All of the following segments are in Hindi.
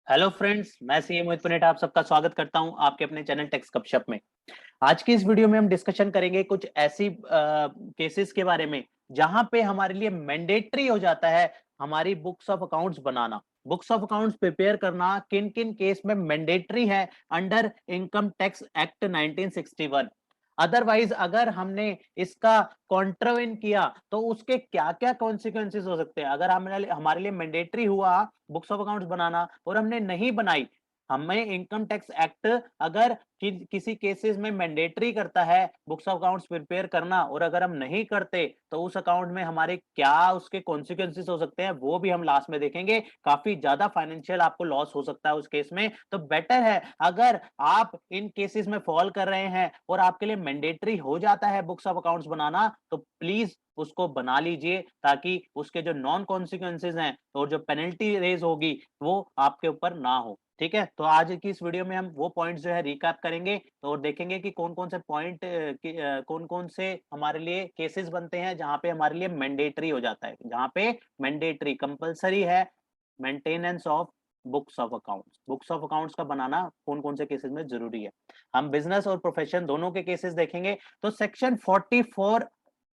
हेलो फ्रेंड्स, मैं सीए मोहित पुनेट आप सबका स्वागत करता हूं आपके अपने चैनल टेक्स गपशप में। आज की इस वीडियो में हम डिस्कशन करेंगे कुछ ऐसी केसेस के बारे में जहां पे हमारे लिए मैंडेटरी हो जाता है हमारी books of accounts banana. Books of accounts prepare करना किन किन केस में मैंडेटरी है under income tax act 1961। Otherwise अगर हमने इसका कॉन्ट्रावेन किया तो उसके क्या क्या कॉन्सिक्वेंसेस हो सकते हैं। अगर हमारे लिए मैंडेटरी हुआ बुक्स ऑफ अकाउंट्स बनाना और हमने नहीं बनाई, हमें इनकम टैक्स एक्ट अगर किसी केसेस में मैंडेटरी करता है बुक्स ऑफ अकाउंट्स प्रिपेयर करना और अगर हम नहीं करते तो उस अकाउंट में हमारे क्या उसके कॉन्सिक्वेंसेस हो सकते हैं वो भी हम लास्ट में देखेंगे। काफी ज्यादा फाइनेंशियल आपको लॉस हो सकता है उस केस में। तो बेटर है अगर आप इन केसेस में फॉल कर रहे हैं और आपके लिए मैंडेटरी हो जाता है बुक्स ऑफ अकाउंट्स बनाना, तो प्लीज उसको बना लीजिए ताकि उसके जो नॉन कॉन्सिक्वेंसेस हैं और जो पेनल्टी रेज होगी वो आपके ऊपर ना हो। ठीक है, तो आज की इस वीडियो में हम वो पॉइंट्स जो है रिकैप करेंगे और देखेंगे कि कौन कौन से पॉइंट कौन कौन से हमारे लिए केसेस बनते हैं जहां पे हमारे लिए मैंडेटरी हो जाता है, जहां पे मैंडेटरी कंपलसरी है maintenance of books of accounts. Books of accounts का बनाना कौन कौन से केसेस में जरूरी है। हम बिजनेस और प्रोफेशन दोनों के केसेस देखेंगे। तो section 44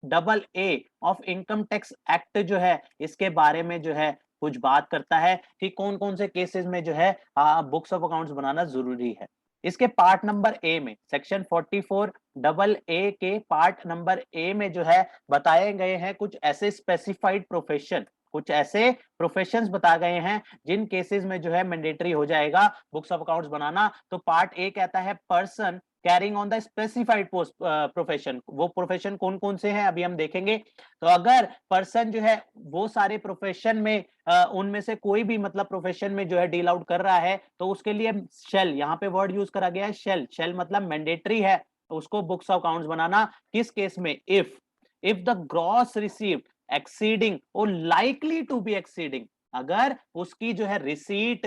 double A of income tax act जो है इसके बारे में जो है कुछ बात करता है कि कौन कौन से केसेस में जो है बुक्स ऑफ अकाउंट्स बनाना जरूरी है। इसके पार्ट नंबर ए में सेक्शन 44 डबल ए के पार्ट नंबर ए में जो है बताए गए हैं कुछ ऐसे स्पेसिफाइड प्रोफेशन, कुछ ऐसे प्रोफेशंस बता गए हैं जिन केसेस में जो है मैंडेटरी हो जाएगा बुक्स ऑफ अकाउंट्स बनाना। तो पार्ट ए कहता है person carrying on the specified post profession. वो प्रोफेशन कौन कौन से हैं अभी हम देखेंगे। तो अगर पर्सन जो है वो सारे प्रोफेशन में उनमें से कोई भी मतलब प्रोफेशन में जो है डील आउट कर रहा है तो उसके लिए शेल, यहाँ पे वर्ड यूज करा गया है शेल। शेल मतलब मैंडेटरी है उसको बुक्स ऑफ अकाउंट्स बनाना। किस केस में? If the gross received exceeding और लाइकली टू बी एक्सीडिंग, अगर उसकी जो है रिसीट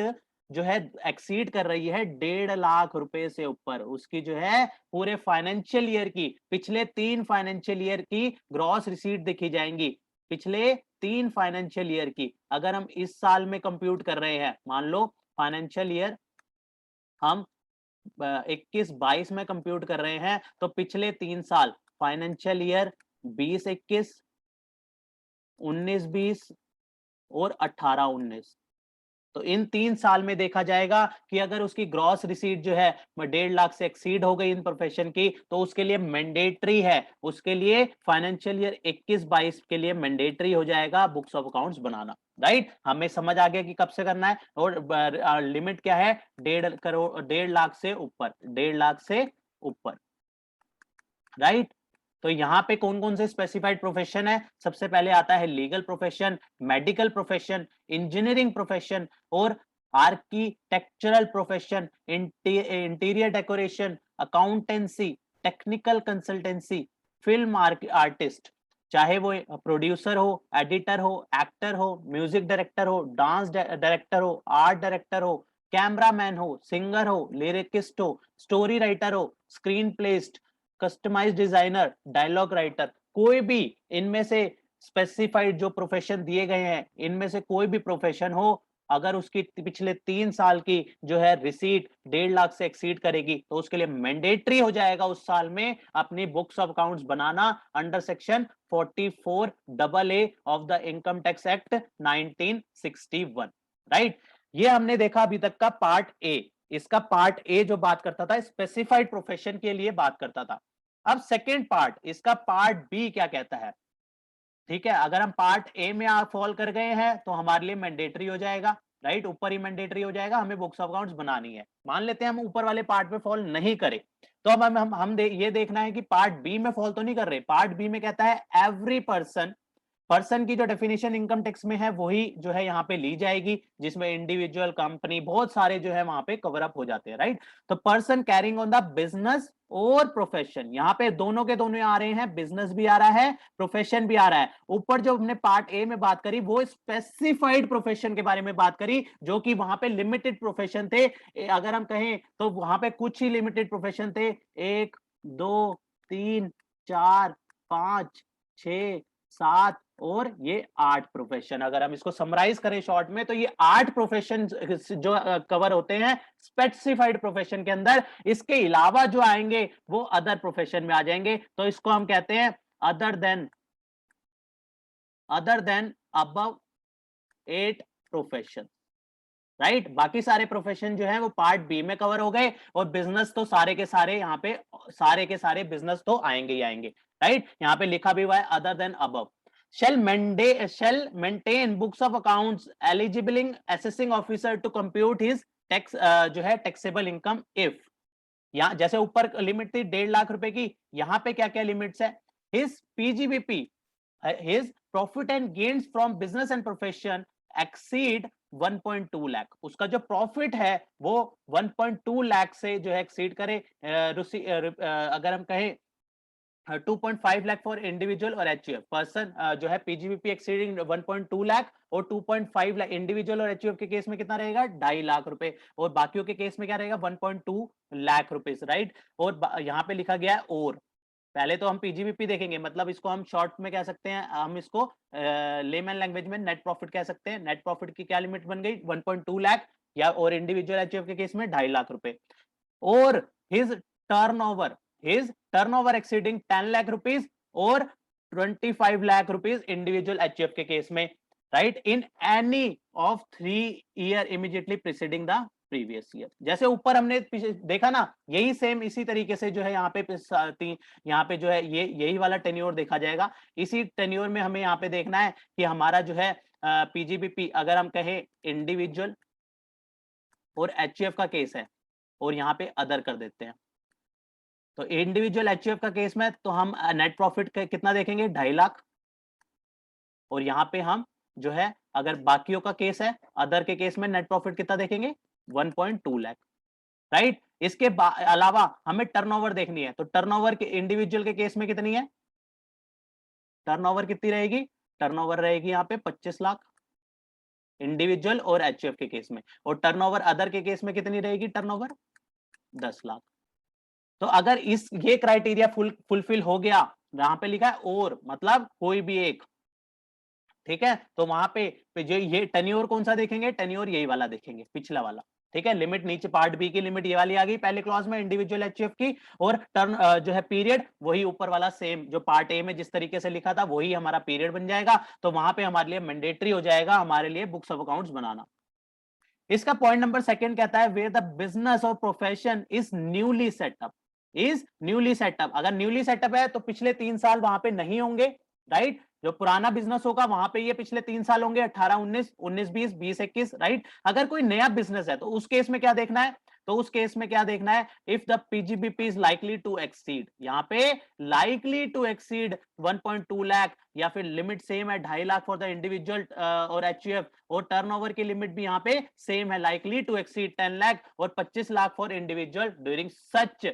जो है एक्सीड कर रही है 1.5 लाख रुपए से ऊपर, उसकी जो है पूरे फाइनेंशियल ईयर की पिछले 3 फाइनेंशियल ईयर की ग्रॉस रिसीट देखी जाएंगी। पिछले 3 फाइनेंशियल ईयर की अगर हम इस साल में कंप्यूट कर रहे हैं, मान लो फाइनेंशियल ईयर हम 21-22 में कंप्यूट कर रहे हैं तो पिछले 3 साल फाइनेंशियल ईयर 20-21, 19-20 और 18-19, तो इन 3 साल में देखा जाएगा कि अगर उसकी ग्रॉस रिसीट जो है 1.5 लाख से एक्सीड हो गई इन प्रोफेशन की तो उसके लिए मैंडेटरी है, उसके लिए फाइनेंशियल ईयर 21-22 के लिए मैंडेटरी हो जाएगा books of accounts banana. Right, हमें समझ आ गया कि कब से करना है और लिमिट क्या है, 1.5 करोड़ 1.5 लाख से ऊपर, 1.5 लाख से ऊपर। राइट, तो यहां पे कौन कौन से स्पेसिफाइड प्रोफेशन है? सबसे पहले आता है legal profession, medical profession, engineering profession और architectural profession, interior decoration, accountancy, technical consultancy, film artist, चाहे वो प्रोड्यूसर हो, एडिटर हो, एक्टर हो, म्यूजिक डायरेक्टर हो, डांस डायरेक्टर हो, आर्ट डायरेक्टर हो, कैमरामैन हो, सिंगर हो, लिरिकिस्ट हो, स्टोरी राइटर हो, screen playist, costume designer, dialogue writer, कोई भी इनमें से स्पेसिफाइड जो प्रोफेशन दिए गए हैं इनमें से कोई भी प्रोफेशन हो, अगर उसकी पिछले 3 साल की जो है रिसीट 1.5 लाख से एक्सीड करेगी तो उसके लिए मैंडेटरी हो जाएगा उस साल में अपनी books of accounts banana under section 44 double A of the income tax act 1961। Right, ये हमने देखा अभी तक का पार्ट ए। इसका पार्ट ए जो बात करता था स्पेसिफाइड प्रोफेशन के लिए बात करता था। अब सेकेंड पार्ट, इसका पार्ट बी क्या कहता है? ठीक है, अगर हम पार्ट ए में फॉल कर गए हैं तो हमारे लिए मैंडेटरी हो जाएगा। राइट, ऊपर ही मैंडेटरी हो जाएगा, हमें बुक्स ऑफ अकाउंट्स बनानी है। मान लेते हैं हम ऊपर वाले पार्ट में फॉल नहीं करे तो अब ये देखना है कि पार्ट बी में फॉल तो नहीं कर रहे। पार्ट बी में कहता है एवरी पर्सन, पर्सन की जो डेफिनेशन इनकम टैक्स में है वही जो है यहाँ पे ली जाएगी, जिसमें इंडिविजुअल, कंपनी, बहुत सारे जो है वहां पे कवर अप हो जाते हैं। राइट, तो person carrying on the business और प्रोफेशन, यहाँ पे दोनों के दोनों आ रहे हैं, बिजनेस भी आ रहा है, प्रोफेशन भी आ रहा है। ऊपर जो हमने पार्ट ए में बात करी वो स्पेसिफाइड प्रोफेशन के बारे में बात करी जो कि वहां पे लिमिटेड प्रोफेशन थे। अगर हम कहें तो वहां पे कुछ ही लिमिटेड प्रोफेशन थे, 1 2 3 4 5 6 7 और ये 8 प्रोफेशन। अगर हम इसको समराइज करें शॉर्ट में तो ये 8 प्रोफेशन जो कवर होते हैं स्पेसिफाइड प्रोफेशन के अंदर। इसके अलावा जो आएंगे वो अदर प्रोफेशन में आ जाएंगे, तो इसको हम कहते हैं other than above 8 profession, right. बाकी सारे प्रोफेशन जो है वो पार्ट बी में कवर हो गए, और बिजनेस तो सारे के सारे यहाँ पे सारे के सारे बिजनेस तो आएंगे ही आएंगे, राइट। यहाँ पे लिखा भी हुआ है other than above. shall maintain books of accounts eligible assessing officer to compute his tax जो है taxable income if, यहाँ जैसे ऊपर लिमिट थी 1.5 लाख रुपए की, यहाँ पे क्या क्या लिमिट्स है? his PGBP, his profit and gains from business and profession exceed 1.2 lakh. उसका जो प्रॉफिट है वो 1.2 लाख से जो है एक्सीड करे। अगर हम कहें 2.5 लाख फॉर इंडिविजुअल और एचयूएफ पर्सन जो है पीजीबीपी एक्सीडिंग 1.2 लाख, और 2.5 लाख इंडिविजुअल और एचयूएफ के केस में कितना रहेगा? 2.5 लाख रुपए, और बाकियों के केस में क्या रहेगा? 1.2 लाख रुपीस, राइट। और यहाँ पे लिखा गया है और, पहले तो हम पीजीबीपी देखेंगे, मतलब इसको हम शॉर्ट में कह सकते हैं, हम इसको लेमैन लैंग्वेज में नेट प्रॉफिट कह सकते हैं। नेट प्रॉफिट की क्या लिमिट बन गई? 1.2 लाख, या और इंडिविजुअल एचयूएफ के केस में 2.5 लाख रुपए। और his turnover exceeding 10 lakh rupees और 25 लाख रुपीज इंडिविजुअल एचयूएफ के केस में, right, in any of 3 year immediately preceding the previous year. जैसे ऊपर हमने देखा ना, यही सेम इसी तरीके से जो है यहाँ पे जो है ये यही वाला टेन्योर देखा जाएगा। इसी टेन्योर में हमें यहाँ पे देखना है कि हमारा जो है पीजीबीपी अगर हम कहें इंडिविजुअल और एचयूएफ का केस है, और यहाँ पे अदर कर देते हैं, तो इंडिविजुअल एचयूएफ का केस में तो हम नेट प्रॉफिट कितना देखेंगे? 2.5 लाख। और यहाँ पे हम जो है अगर बाकियों का केस है, अदर के केस में नेट प्रॉफिट कितना देखेंगे? 1.2 लाख, राइट। इसके अलावा हमें टर्नओवर देखनी है, तो टर्नओवर के इंडिविजुअल के केस में कितनी है? टर्नओवर कितनी रहेगी? टर्नओवर रहेगी यहाँ पे 25 लाख इंडिविजुअल और एचयूएफ के केस में, और टर्नओवर अदर के केस में कितनी रहेगी? टर्नओवर 10 लाख। तो अगर ये क्राइटेरिया फुलफिल हो गया, यहां पे लिखा है और, मतलब कोई भी एक, ठीक है, तो वहां पे जो ये टेन्योर कौन सा देखेंगे? टेन्योर यही वाला देखेंगे, पिछला वाला, ठीक है। लिमिट नीचे पार्ट बी की लिमिट ये वाली आ गई पहले क्लॉज में इंडिविजुअल एचयूएफ की, और टर्न जो है पीरियड वही ऊपर वाला सेम जो पार्ट ए में जिस तरीके से लिखा था वही हमारा पीरियड बन जाएगा। तो वहां पे हमारे लिए मैंडेटरी हो जाएगा हमारे लिए बुक्स ऑफ अकाउंट्स बनाना। इसका पॉइंट नंबर 2 कहता है वेयर द बिजनेस और प्रोफेशन इज न्यूली सेटअप, अगर न्यूली सेटअप है तो पिछले 3 साल वहां पे नहीं होंगे, राइट। जो पुराना बिजनेस होगा वहां पे ये पिछले 3 साल होंगे, 18 19 19 20 20 21, राइट। अगर कोई नया बिजनेस है तो उस केस में क्या देखना है? तो उस केस में क्या देखना है? If the PGBP is likely to exceed, यहाँ पे लाइकली टू एक्सीड 1.2 लाख, या फिर लिमिट सेम है 2.5 लाख फॉर द इंडिविजुअल और एचयूएफ, और टर्नओवर की लिमिट भी यहाँ पे सेम है, लाइकली टू एक्सीड 10 लाख और 25 lakh for individual during such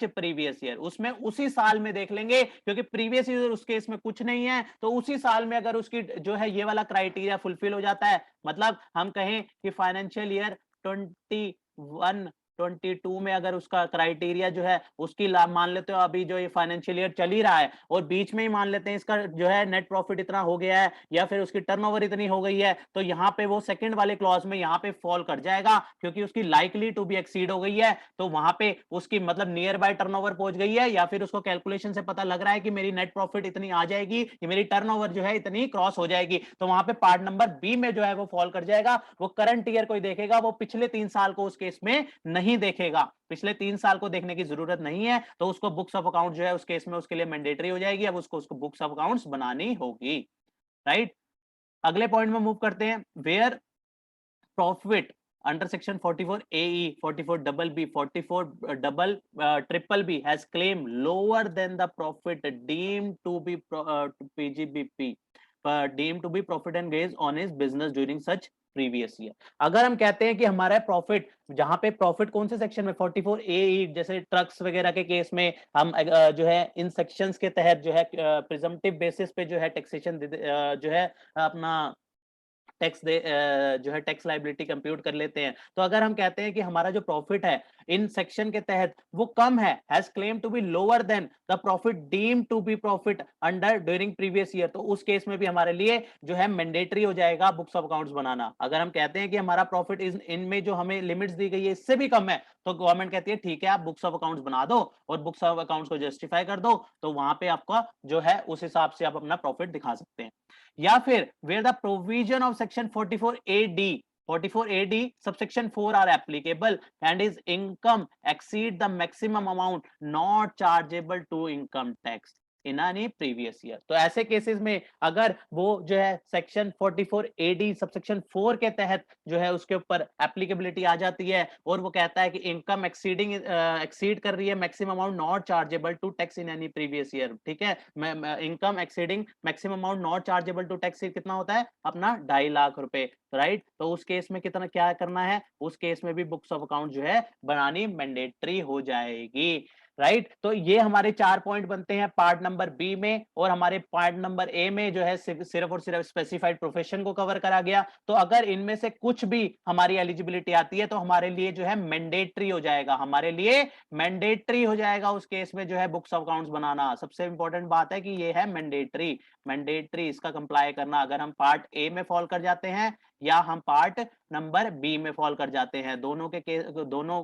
previous year. उसमें उसी साल में देख लेंगे, क्योंकि प्रीवियस ईयर उस केस में कुछ नहीं है, तो उसी साल में अगर उसकी जो है ये वाला क्राइटेरिया फुलफिल हो जाता है, मतलब हम कहें कि फाइनेंशियल ईयर 21 22 में अगर उसका क्राइटेरिया जो है उसकी मान लेते हो अभी जो ये फाइनेंशियल ईयर चल ही रहा है, और बीच में ही मान लेते हैं इसका जो है नेट प्रॉफिट इतना हो गया है या फिर उसकी टर्नओवर इतनी हो गई है, तो यहाँ पे वो सेकंड वाले क्लॉज में यहाँ पे फॉल कर जाएगा, क्योंकि उसकी लाइकली टू बी एक्सीड हो गई है। तो वहां पे उसकी मतलब नियर बाय टर्नओवर पहुंच गई है, या फिर उसको कैलकुलेशन से पता लग रहा है कि मेरी नेट प्रॉफिट इतनी आ जाएगी, कि मेरी टर्नओवर जो है इतनी क्रॉस हो जाएगी, तो वहां पे पार्ट नंबर बी में जो है वो फॉल कर जाएगा। वो करंट ईयर कोई देखेगा, वो पिछले 3 साल को उस केस में नहीं देखेगा, पिछले 3 साल को देखने की जरूरत नहीं है, तो उसको बुक्स ऑफ अकाउंट जो है उस केस में उसके लिए मैंडेटरी हो जाएगी, अब उसको बुक्स ऑफ अकाउंट्स बनानी होगी, राइट। अगले पॉइंट में मूव करते हैं, where profit under section 44 AE 44 double B 44 double triple B has claim lower than the profit deemed to be PGBP deemed to be profit and gains on his business during such previous year. अगर हम कहते हैं कि हमारा प्रॉफिट, जहां पे प्रॉफिट कौन से सेक्शन में 44 AE, जैसे ट्रक्स वगैरह के केस में हम जो है इन सेक्शंस के तहत जो है प्रिजम्पटिव बेसिस पे जो है टैक्सेशन जो है अपना टैक्स जो है टैक्स लायबिलिटी कंप्यूट कर लेते हैं। तो अगर हम कहते हैं कि हमारा जो प्रॉफिट है इन सेक्शन के तहत वो कम है, has claim to be lower than the profit deem to be profit under during previous year, तो उस केस में भी हमारे लिए जो है मैंडेटरी हो जाएगा बुक्स ऑफ अकाउंट्स बनाना। अगर हम कहते हैं कि हमारा प्रॉफिट इनमें जो हमें लिमिट्स दी गई है इससे भी कम है, तो गवर्नमेंट कहती है ठीक है आप बुक्स ऑफ अकाउंट्स बना दो और बुक्स ऑफ अकाउंट्स को जस्टिफाई कर दो, तो वहां पे आपका जो है उस हिसाब से आप अपना प्रॉफिट दिखा सकते हैं। या फिर where the provision of section 44AD subsection 4 are applicable and his income exceed the maximum amount not chargeable to income tax in any previous year. तो ऐसे केसेस में अगर वो जो है सेक्शन 44AD सबसेक्शन 4 के तहत जो है उसके ऊपर एप्लीकेबिलिटी आ जाती है और वो कहता है कि इनकम एक्सीड कर रही है maximum amount not chargeable to tax in any previous year, ठीक है, income exceeding maximum amount not chargeable to tax कितना होता है अपना 2.5 लाख रुपए, राइट। तो उस केस में कितना क्या करना है, उस केस में भी बुक्स ऑफ अकाउंट जो है बनानी मैंडेटरी हो जाएगी, राइट। तो ये हमारे 4 पॉइंट बनते हैं पार्ट नंबर बी में, और हमारे पार्ट नंबर ए में जो है सिर्फ और सिर्फ स्पेसिफाइड प्रोफेशन को कवर करा गया। तो अगर इनमें से कुछ भी हमारी एलिजिबिलिटी आती है तो हमारे लिए जो है मैंडेटरी हो जाएगा, हमारे लिए मैंडेटरी हो जाएगा उस केस में जो है बुक्स ऑफ अकाउंट्स बनाना। सबसे इंपॉर्टेंट बात है कि ये है मैंडेटरी, मैंडेटरी इसका कंप्लाई करना अगर हम पार्ट ए में फॉल कर जाते हैं या हम पार्ट नंबर बी में फॉल कर जाते हैं, दोनों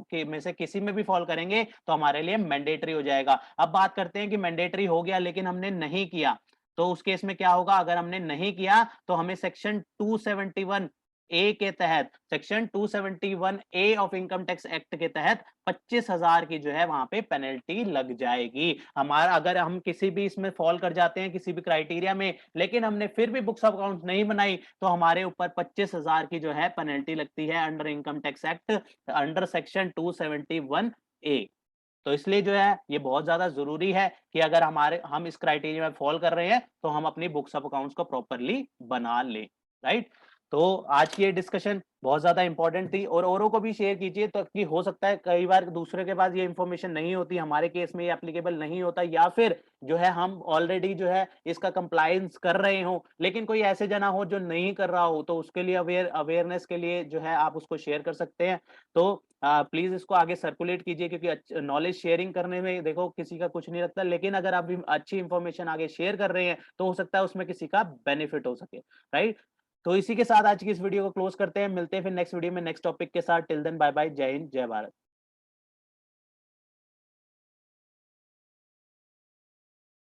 के में से किसी में भी फॉल करेंगे तो हमारे लिए मैंडेटरी हो जाएगा। अब बात करते हैं कि मैंडेटरी हो गया लेकिन हमने नहीं किया, तो उस केस में क्या होगा, अगर हमने नहीं किया तो हमें सेक्शन 271 ए के तहत, section 271 A of income tax act के तहत 25,000 की जो है वहां पे पेनल्टी लग जाएगी। हमारा अगर हम किसी भी इसमें फॉल कर जाते हैं किसी भी क्राइटेरिया में लेकिन हमने फिर भी बुक्स ऑफ अकाउंट नहीं बनाई तो हमारे ऊपर 25,000 की जो है पेनल्टी लगती है under income tax act under section 271 ए। तो इसलिए जो है ये बहुत ज्यादा जरूरी है कि अगर हम इस क्राइटेरिया में फॉल कर रहे हैं तो हम अपनी बुक्स ऑफ अकाउंट्स को प्रॉपरली बना लें, राइट। तो आज की ये डिस्कशन बहुत ज्यादा इंपॉर्टेंट थी और औरों को भी शेयर कीजिए, तो कि हो सकता है कई बार दूसरे के पास ये इंफॉर्मेशन नहीं होती, हमारे केस में ये एप्लीकेबल नहीं होता, या फिर जो है हम ऑलरेडी जो है इसका कंप्लायंस कर रहे हो लेकिन कोई ऐसे जना हो जो नहीं कर रहा हो, तो उसके लिए अवेयरनेस के लिए जो है आप उसको शेयर कर सकते हैं। तो प्लीज इसको आगे सर्कुलेट कीजिए क्योंकि नॉलेज शेयरिंग करने में देखो किसी का कुछ नहीं लगता, लेकिन अगर आप अच्छी इंफॉर्मेशन आगे शेयर कर रहे हैं तो हो सकता है उसमें किसी का बेनिफिट हो सके, राइट। तो इसी के साथ आज की इस वीडियो को क्लोज करते हैं, मिलते हैं फिर नेक्स्ट वीडियो में नेक्स्ट टॉपिक के साथ। टिल देन बाय बाय, जय हिंद जय भारत।